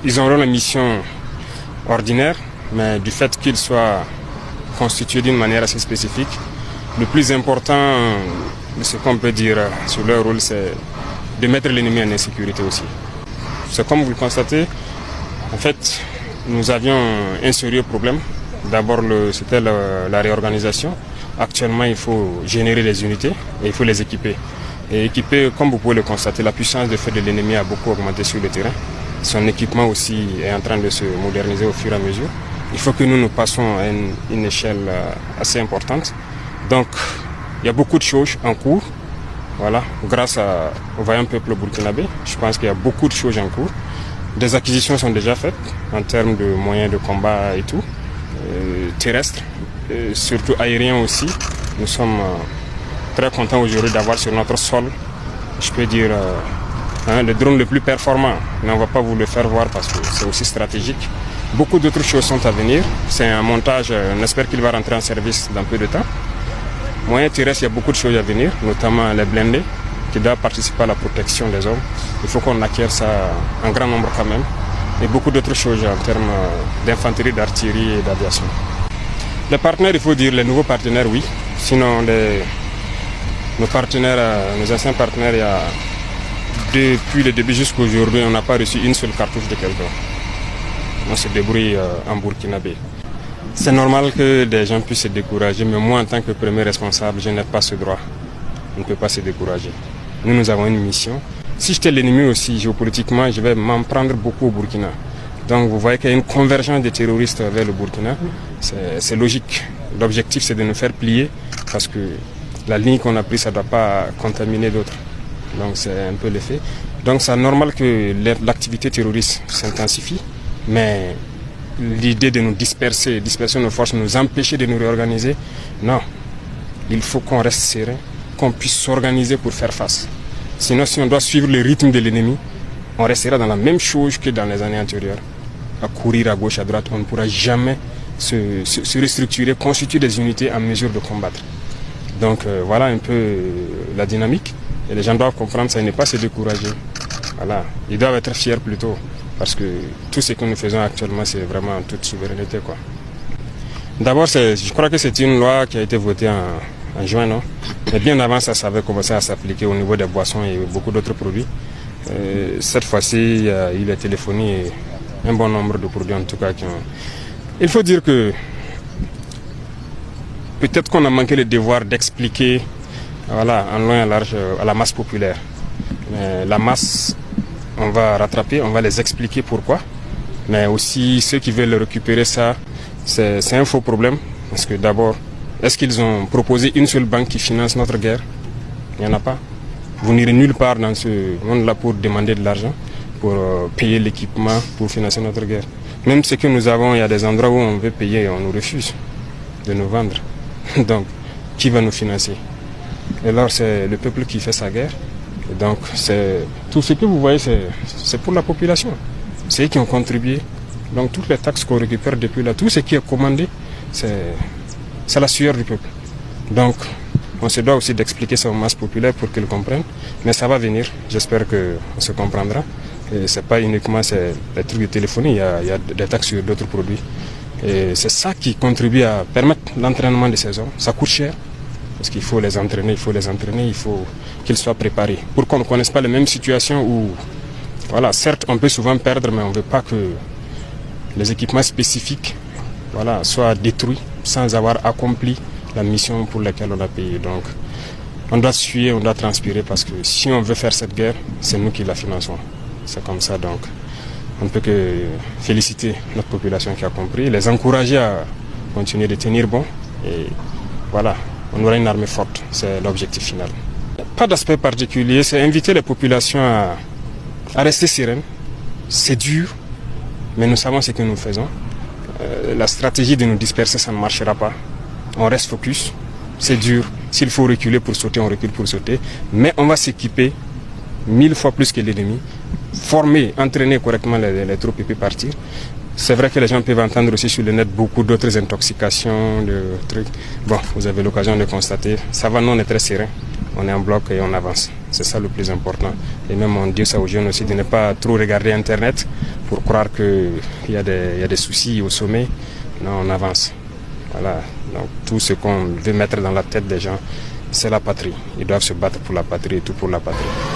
ils auront la mission ordinaire, mais du fait qu'ils soient constitués d'une manière assez spécifique, le plus important de ce qu'on peut dire sur leur rôle, c'est de mettre l'ennemi en insécurité aussi. C'est comme vous le constatez, en fait, nous avions un sérieux problème. D'abord, c'était la réorganisation. Actuellement, il faut générer les unités et il faut les équiper. Et équiper, comme vous pouvez le constater, la puissance de feu de l'ennemi a beaucoup augmenté sur le terrain. Son équipement aussi est en train de se moderniser au fur et à mesure. Il faut que nous passons à une échelle assez importante. Donc, il y a beaucoup de choses en cours. Voilà, grâce au vaillant peuple burkinabé, je pense qu'il y a beaucoup de choses en cours. Des acquisitions sont déjà faites en termes de moyens de combat et tout, terrestres, surtout aériens aussi. Nous sommes très contents aujourd'hui d'avoir sur notre sol, je peux dire, le drone le plus performant. Mais on ne va pas vous le faire voir parce que c'est aussi stratégique. Beaucoup d'autres choses sont à venir. C'est un montage, on espère qu'il va rentrer en service dans peu de temps. Moyen terrestre, il y a beaucoup de choses à venir, notamment les blindés qui doivent participer à la protection des hommes. Il faut qu'on acquiert ça en grand nombre quand même. Et beaucoup d'autres choses en termes d'infanterie, d'artillerie et d'aviation. Les partenaires, il faut dire les nouveaux partenaires, oui. Sinon, nos partenaires, nos anciens partenaires, depuis le début jusqu'à aujourd'hui, on n'a pas reçu une seule cartouche de quelqu'un. On se débrouille en burkinabé. C'est normal que des gens puissent se décourager, mais moi, en tant que premier responsable, je n'ai pas ce droit. On ne peut pas se décourager. Nous avons une mission. Si j'étais l'ennemi aussi, géopolitiquement, je vais m'en prendre beaucoup au Burkina. Donc vous voyez qu'il y a une convergence des terroristes vers le Burkina. C'est logique. L'objectif, c'est de nous faire plier, parce que la ligne qu'on a prise, ça ne doit pas contaminer d'autres. Donc c'est un peu l'effet. Donc c'est normal que l'activité terroriste s'intensifie, mais l'idée de nous disperser nos forces, nous empêcher de nous réorganiser, non. Il faut qu'on reste serein, qu'on puisse s'organiser pour faire face. Sinon, si on doit suivre le rythme de l'ennemi, on restera dans la même chose que dans les années antérieures. À courir à gauche, à droite, on ne pourra jamais se restructurer, constituer des unités en mesure de combattre. Donc voilà un peu la dynamique. Et les gens doivent comprendre ça et ne pas se décourager. Voilà. Ils doivent être fiers plutôt. Parce que tout ce que nous faisons actuellement, c'est vraiment en toute souveraineté, quoi. D'abord, je crois que c'est une loi qui a été votée en juin, non? Mais bien avant, ça avait commencé à s'appliquer au niveau des boissons et beaucoup d'autres produits. Cette fois-ci, il y a eu les téléphonies et un bon nombre de produits, en tout cas, qui ont... Il faut dire que peut-être qu'on a manqué le devoir d'expliquer, voilà, en long et en large, à la masse populaire. Mais la masse... On va rattraper, on va les expliquer pourquoi. Mais aussi, ceux qui veulent récupérer ça, c'est un faux problème. Parce que d'abord, est-ce qu'ils ont proposé une seule banque qui finance notre guerre? Il n'y en a pas. Vous n'irez nulle part dans ce monde-là pour demander de l'argent, pour payer l'équipement, pour financer notre guerre. Même ce que nous avons, il y a des endroits où on veut payer et on nous refuse de nous vendre. Donc, qui va nous financer? Et alors, c'est le peuple qui fait sa guerre. Et donc, tout ce que vous voyez, c'est pour la population. C'est eux qui ont contribué. Donc, toutes les taxes qu'on récupère depuis là, tout ce qui est commandé, c'est la sueur du peuple. Donc, on se doit aussi d'expliquer ça aux masses populaires pour qu'ils comprennent. Mais ça va venir. J'espère qu'on se comprendra. Et ce n'est pas uniquement les trucs de téléphonie, il y a des taxes sur d'autres produits. Et c'est ça qui contribue à permettre l'entraînement de ces hommes. Ça coûte cher. Parce qu'il faut les entraîner, il faut qu'ils soient préparés. Pour qu'on ne connaisse pas les mêmes situations où, voilà, certes, on peut souvent perdre, mais on ne veut pas que les équipements spécifiques, voilà, soient détruits sans avoir accompli la mission pour laquelle on a payé. Donc, on doit suer, on doit transpirer, parce que si on veut faire cette guerre, c'est nous qui la finançons. C'est comme ça, donc on ne peut que féliciter notre population qui a compris, les encourager à continuer de tenir bon, et voilà. On aura une armée forte, c'est l'objectif final. Pas d'aspect particulier, c'est inviter les populations à rester sereines. C'est dur, mais nous savons ce que nous faisons. La stratégie de nous disperser, ça ne marchera pas. On reste focus, c'est dur. S'il faut reculer pour sauter, on recule pour sauter. Mais on va s'équiper 1000 fois plus que l'ennemi, former, entraîner correctement les troupes et puis partir. C'est vrai que les gens peuvent entendre aussi sur le net beaucoup d'autres intoxications, de trucs. Bon, vous avez l'occasion de constater. Ça va, nous on est très serein. On est en bloc et on avance. C'est ça le plus important. Et même on dit ça aux jeunes aussi de ne pas trop regarder Internet pour croire qu'il y a des soucis au sommet. Non, on avance. Voilà. Donc tout ce qu'on veut mettre dans la tête des gens, c'est la patrie. Ils doivent se battre pour la patrie et tout pour la patrie.